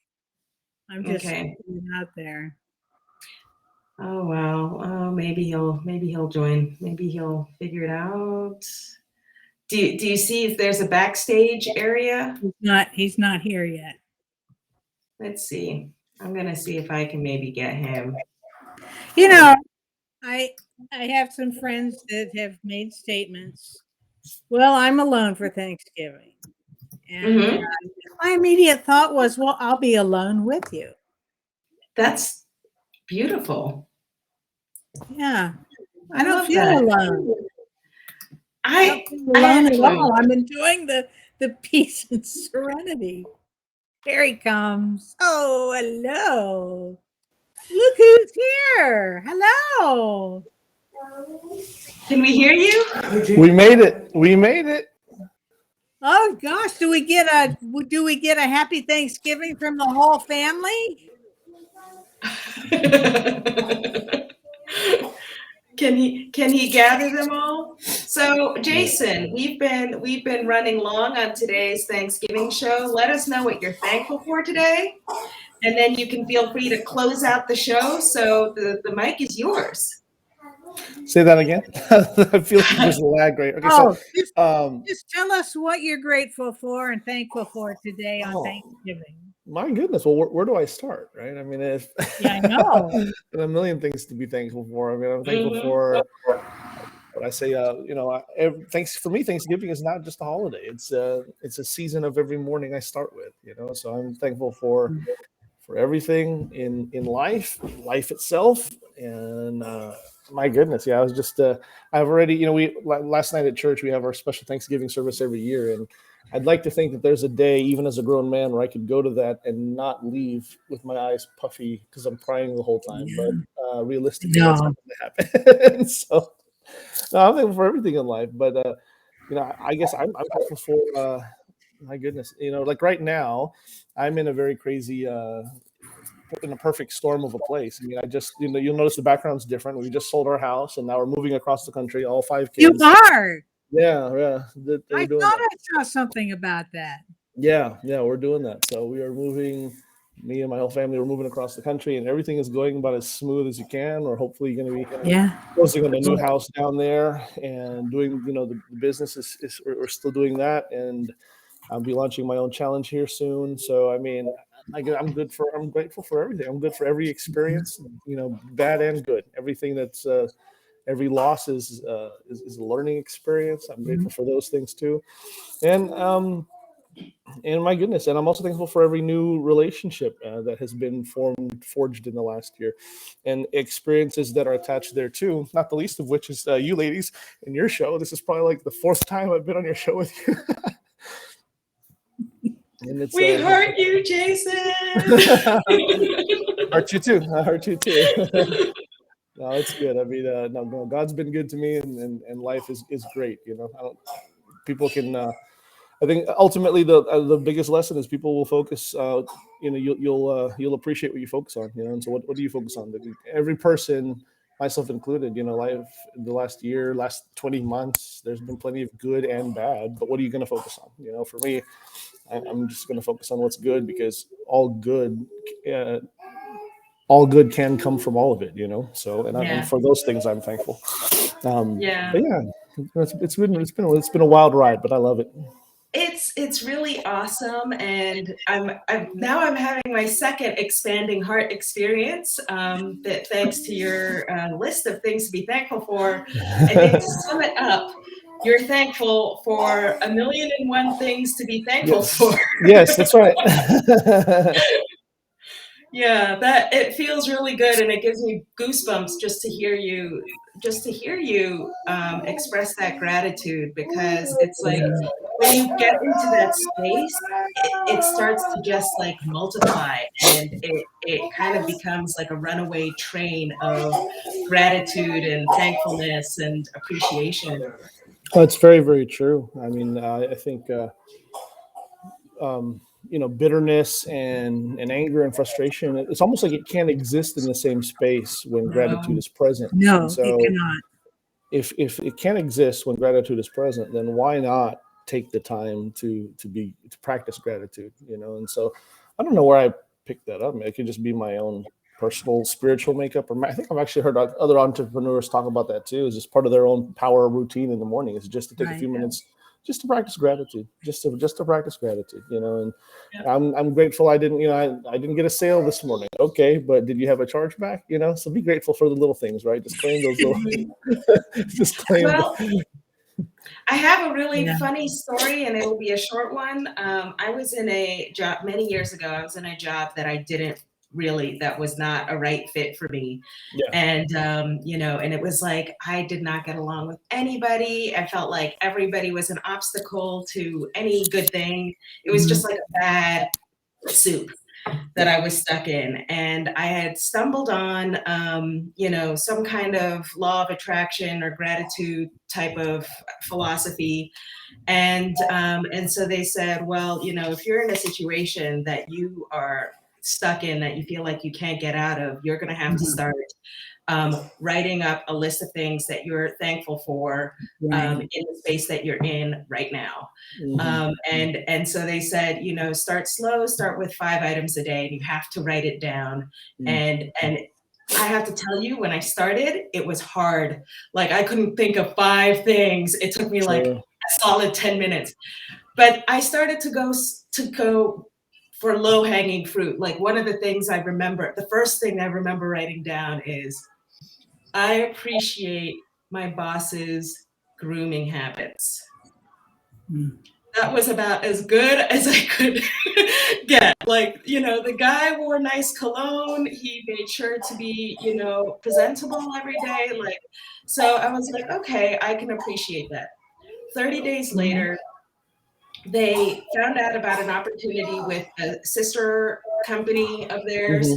I'm just Okay. putting it out there. Oh wow. Oh, maybe he'll join. Maybe he'll figure it out. Do you see if there's a backstage area? He's not here yet. Let's see. I'm gonna see if I can maybe get him. You know, I I have some friends that have made statements. Well, I'm alone for Thanksgiving. And Hmm. my immediate thought was, well, I'll be alone with you. That's beautiful. Yeah. I I don't love feel that. alone. I don't I feel I alone at actually all. I'm enjoying the peace and serenity. Here he comes. Oh, hello. Look who's here. Hello. can we hear you? We made it. We made it. Oh gosh, do we get a happy Thanksgiving from the whole family? Can he gather them all? So Jason, we've been running long on today's Thanksgiving show. Let us know what you're thankful for today, and then you can feel free to close out the show. So the mic is yours. Say that again. I feel like there's a lag. Right. Okay. So, Oh, um, just tell us what you're grateful for and thankful for today on oh Thanksgiving. my goodness. Well, where do I start? Right. I mean, if Yeah, I know. there are a million things to be thankful for. I mean, I'm thankful Mhm. for what I say. Thanks for me. Thanksgiving is not just a holiday. It's a season of every morning I start with. So I'm thankful for everything in life itself, and my goodness, yeah, I was just I've already, we last night at church we have our special Thanksgiving service every year, and I'd like to think that there's a day, even as a grown man, where I could go to that and not leave with my eyes puffy because I'm crying the whole time. But realistically, that's No. not going to happen. So no, I'm thankful for everything in life, but I guess I'm thankful for my goodness, like right now, I'm in a very crazy, in a perfect storm of a place. I mean, I just, you'll notice the background's different. We just sold our house, and now we're moving across the country, all 5 You kids. are. Yeah, yeah, we're I doing thought that. I saw something about that. Yeah, yeah, we're doing that. So we are moving. Me and my whole family, we're moving across the country, and everything is going about as smooth as you can. We're hopefully going to be Yeah. closing on a new house down there and doing, the business is we're still doing that, and I'll be launching my own challenge here soon. So I mean, I'm grateful for everything. I'm good for every experience, bad and good. Everything that's every loss is a learning experience. I'm grateful for those things too, and my goodness, and I'm also thankful for every new relationship that has been forged in the last year, and experiences that are attached there too. Not the least of which is you ladies in your show. This is probably like the 4th time I've been on your show with you. And it's We heard you, Jason. hurt you too. I hurt you too. No, it's good. I mean, no, God's been good to me, and life is great. People can. I think ultimately the biggest lesson is people will focus. You'll appreciate what you focus on. And so what do you focus on? Every person myself included, life the last year, last 20 months, there's been plenty of good and bad, but what are you going to focus on? For me, I'm just going to focus on what's good, because uh, all good can come from all of it, so, and for those things, I'm thankful. Yeah. But yeah, it's been a wild ride, but I love it. It's really awesome, and I'm now I'm having my second expanding heart experience. That thanks to your list of things to be thankful for. I think to sum it up, you're thankful for 1,000,001 things to be thankful for. Yes, that's right. Yeah, that it feels really good, and it gives me goosebumps just to hear you express that gratitude, because it's like when you get into that space, it starts to just like multiply, and it kind of becomes like a runaway train of gratitude and thankfulness and appreciation. Oh, it's very, very true. I mean, I think bitterness and anger and frustration. It's almost like it can't exist in the same space when gratitude is present. And No, it so, cannot. if it can't exist when gratitude is present, then why not take the time to practice gratitude? And so, I don't know where I picked that up. It could just be my own personal spiritual makeup, or I think I've actually heard other entrepreneurs talk about that too. Is just part of their own power routine in the morning. Is just to take a few minutes just to practice gratitude, just to practice gratitude. And I'm grateful I didn't I didn't get a sale this morning. Okay, but did you have a chargeback? So be grateful for the little things, right? Just claim those little. Just claim. Well, I have a really funny story, and it'll be a short one. I was in a job many years ago. I was in a job that was not a right fit for me. Yeah. And, and it was like, I did not get along with anybody. I felt like everybody was an obstacle to any good thing. It was just like a bad soup that I was stuck in. And I had stumbled on, some kind of law of attraction or gratitude type of philosophy. And so they said, well, if you're in a situation that you are stuck in, that you feel like you can't get out of, you're going to have to start writing up a list of things that you're thankful for in the space that you're in right now. And so they said, start slow, start with 5 items a day, and you have to write it down. And I have to tell you, when I started, it was hard. Like, I couldn't think of 5 things. It took me like a solid 10 minutes. But I started to go for low hanging fruit. Like, one of the things the first thing I remember writing down is, I appreciate my boss's grooming habits. That was about as good as I could get. Like, the guy wore nice cologne. He made sure to be, presentable every day. Like, so I was like, okay, I can appreciate that. 30 days later, they found out about an opportunity with a sister company of theirs.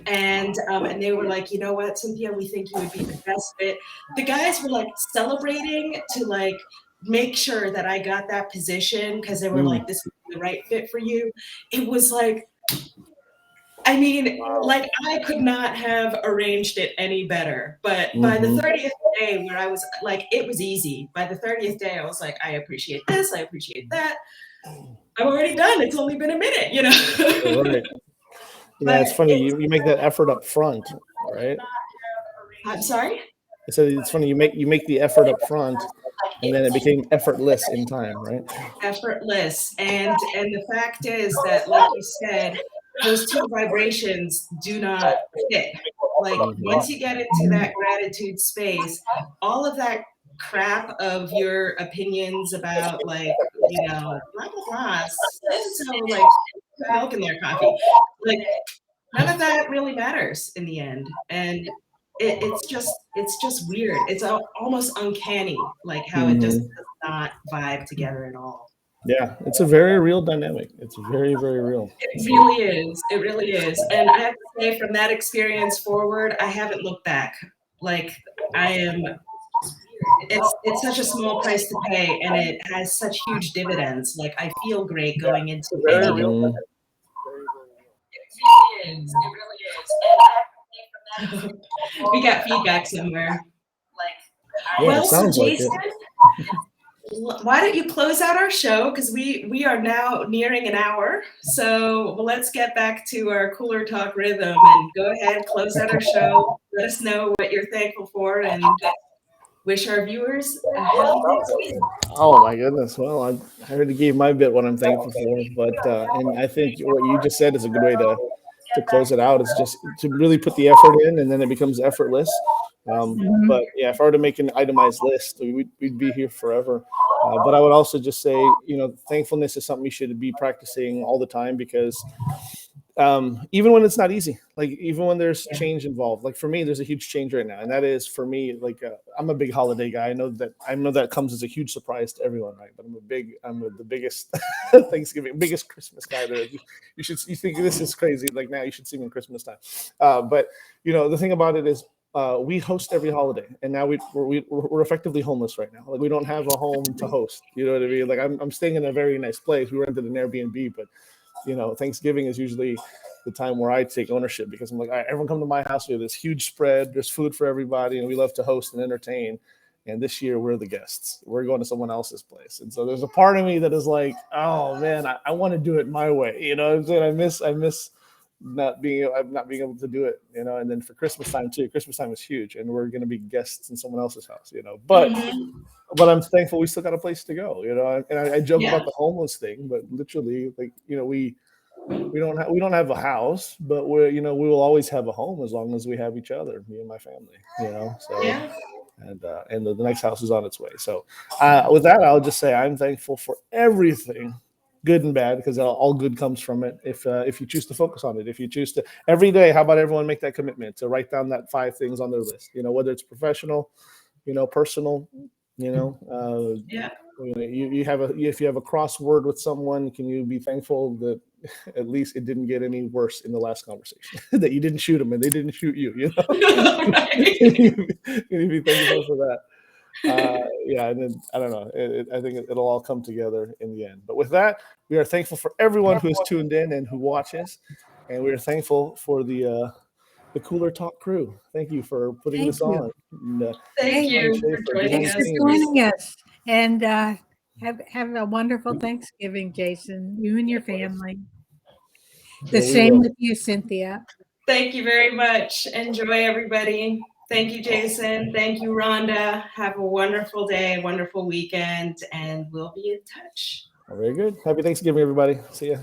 And they were like, you know what, Cynthia, we think you would be the best fit. The guys were like celebrating to like make sure that I got that position, because they were like, this is the right fit for you. It was like, I mean, like, I could not have arranged it any better. But by the 30th day, where I was like, it was easy. By the 30th day, I was like, I appreciate this, I appreciate that. I'm already done. It's only been a minute, Right. Yeah, it's funny. You make that effort up front, right? I'm sorry? I said it's funny. You make the effort up front, and then it became effortless in time, right? Effortless. And the fact is that, like you said, those 2 vibrations do not fit. Like, once you get into that gratitude space, all of that crap of your opinions about, like, blah blah blah, so like milk in their coffee, like, none of that really matters in the end. And it's just weird. It's almost uncanny, like how it just does not vibe together at all. Yeah, it's a very real dynamic. It's very, very real. It really is. It really is. And I have to say, from that experience forward, I haven't looked back. Like, it's such a small price to pay, and it has such huge dividends. Like, I feel great going into any. It really is. It really is. And I have to say, from We got feedback somewhere. Yeah, Well, it so sounds like Jason, it. why don't you close out our show, because we are now nearing an hour. So let's get back to our cooler talk rhythm and go ahead, close out our show. Let us know what you're thankful for and wish our viewers a happy Thanksgiving. Oh my goodness. Well, I already gave my bit what I'm thankful for, but and I think what you just said is a good way to close it out. Is just to really put the effort in, and then it becomes effortless. Mhm. But yeah, if I were to make an itemized list, we'd be here forever. But I would also just say, thankfulness is something you should be practicing all the time, because even when it's not easy, like even when there's change involved, like for me there's a huge change right now, and that is for me, like I'm a big holiday guy. I know that comes as a huge surprise to everyone, right? But the biggest Thanksgiving, biggest Christmas guy there is. You think this is crazy, like now you should see me in Christmas time. But the thing about it is, we host every holiday, and now we're effectively homeless right now. Like we don't have a home to host. You know what I mean? Like I'm staying in a very nice place. We rented an Airbnb, but Thanksgiving is usually the time where I take ownership, because I'm like, all right, everyone come to my house. We have this huge spread. There's food for everybody, and we love to host and entertain. And this year we're the guests. We're going to someone else's place. And so there's a part of me that is like, oh man, I want to do it my way. You know what I'm saying? I miss not being able to do it, and then for Christmas time too. Christmas time is huge, and we're going to be guests in someone else's house, but I'm thankful we still got a place to go, and I joke Yeah. about the homeless thing, but literally, like, we don't have a house, but we will always have a home as long as we have each other, me and my family, so. Yeah. And the next house is on its way. So with that, I'll just say I'm thankful for everything, good and bad, because all good comes from it. If you choose to focus on it, if you choose to every day, how about everyone make that commitment to write down that 5 things on their list? Whether it's professional, personal, Yeah. you have if you have a crossword with someone, can you be thankful that at least it didn't get any worse in the last conversation? That you didn't shoot them and they didn't shoot you. Right. Can you be thankful for that? Yeah, and then I don't know. I think it'll all come together in the end. But with that, we are thankful for everyone who has tuned in and who watches, and we are thankful for the Cooler Talk crew. Thank you for putting Thank this you. on. And, Thank you Shay, for joining behind the Thanks for us. scenes. joining us. And have a wonderful Thanksgiving, Jason. You and your family. The Yeah, we same will. with you, Cynthia. Thank you very much. Enjoy, everybody. Thank you, Jason. Thank you, Rhonda. Have a wonderful day, wonderful weekend, and we'll be in touch. Very good. Happy Thanksgiving, everybody. See ya.